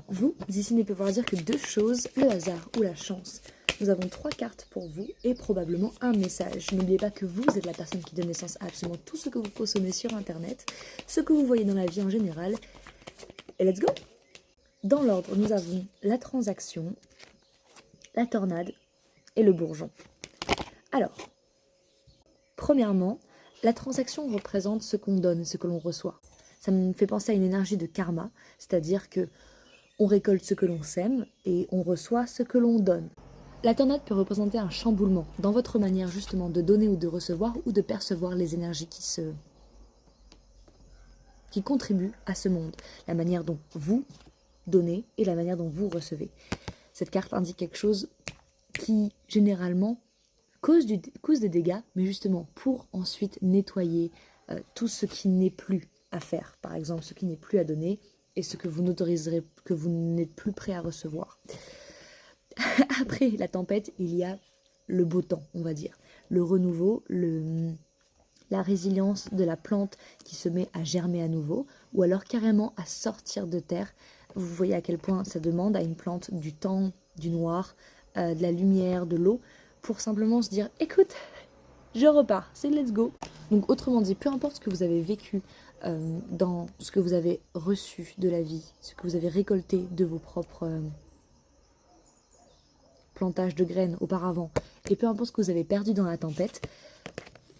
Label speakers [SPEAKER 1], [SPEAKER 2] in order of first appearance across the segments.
[SPEAKER 1] vous, ici, ne pouvez pouvoir dire que deux choses, le hasard ou la chance. Nous avons 3 cartes pour vous et probablement un message. N'oubliez pas que vous êtes la personne qui donne naissance à absolument tout ce que vous consommez sur Internet, ce que vous voyez dans la vie en général. Et let's go! Dans l'ordre, nous avons la transaction, la tornade et le bourgeon. Alors, premièrement, la transaction représente ce qu'on donne, ce que l'on reçoit. Ça me fait penser à une énergie de karma, c'est-à-dire que on récolte ce que l'on sème et on reçoit ce que l'on donne. La tornade peut représenter un chamboulement dans votre manière justement de donner ou de recevoir ou de percevoir les énergies qui contribuent à ce monde. La manière dont vous donnez et la manière dont vous recevez. Cette carte indique quelque chose qui généralement cause des dégâts, mais justement pour ensuite nettoyer tout ce qui n'est plus à faire. Par exemple, ce qui n'est plus à donner et ce que vous n'autoriserez, que vous n'êtes plus prêt à recevoir. Après la tempête, il y a le beau temps, on va dire. Le renouveau, la résilience de la plante qui se met à germer à nouveau, ou alors carrément à sortir de terre. Vous voyez à quel point ça demande à une plante du temps, du noir, de la lumière, de l'eau, pour simplement se dire, écoute, je repars, c'est let's go. Donc autrement dit, peu importe ce que vous avez vécu dans ce que vous avez reçu de la vie, ce que vous avez récolté de vos propres plantage de graines auparavant, et peu importe ce que vous avez perdu dans la tempête,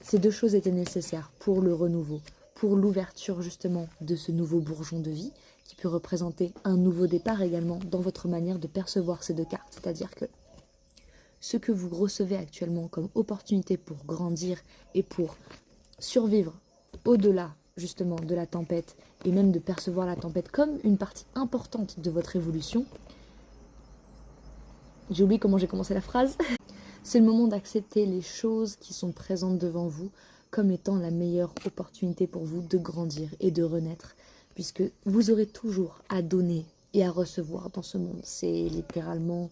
[SPEAKER 1] ces deux choses étaient nécessaires pour le renouveau, pour l'ouverture justement de ce nouveau bourgeon de vie, qui peut représenter un nouveau départ également dans votre manière de percevoir ces deux cartes. C'est-à-dire que ce que vous recevez actuellement comme opportunité pour grandir et pour survivre au-delà justement de la tempête, et même de percevoir la tempête comme une partie importante de votre évolution. J'ai oublié comment j'ai commencé la phrase. C'est le moment d'accepter les choses qui sont présentes devant vous comme étant la meilleure opportunité pour vous de grandir et de renaître, puisque vous aurez toujours à donner et à recevoir dans ce monde. C'est littéralement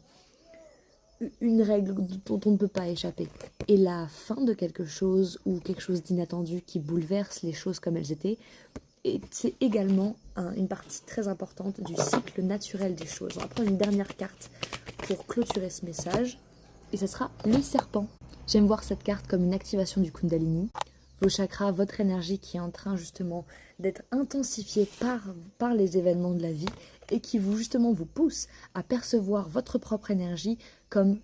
[SPEAKER 1] une règle dont on ne peut pas échapper. Et la fin de quelque chose ou quelque chose d'inattendu qui bouleverse les choses comme elles étaient, et c'est également une partie très importante du cycle naturel des choses. On va prendre une dernière carte pour clôturer ce message, et ce sera le serpent. J'aime voir cette carte comme une activation du Kundalini, vos chakras, votre énergie qui est en train justement d'être intensifiée par les événements de la vie, et qui vous pousse à percevoir votre propre énergie comme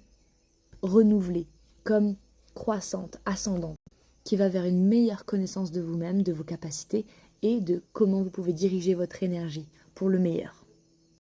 [SPEAKER 1] renouvelée, comme croissante, ascendante, qui va vers une meilleure connaissance de vous-même, de vos capacités, et de comment vous pouvez diriger votre énergie pour le meilleur.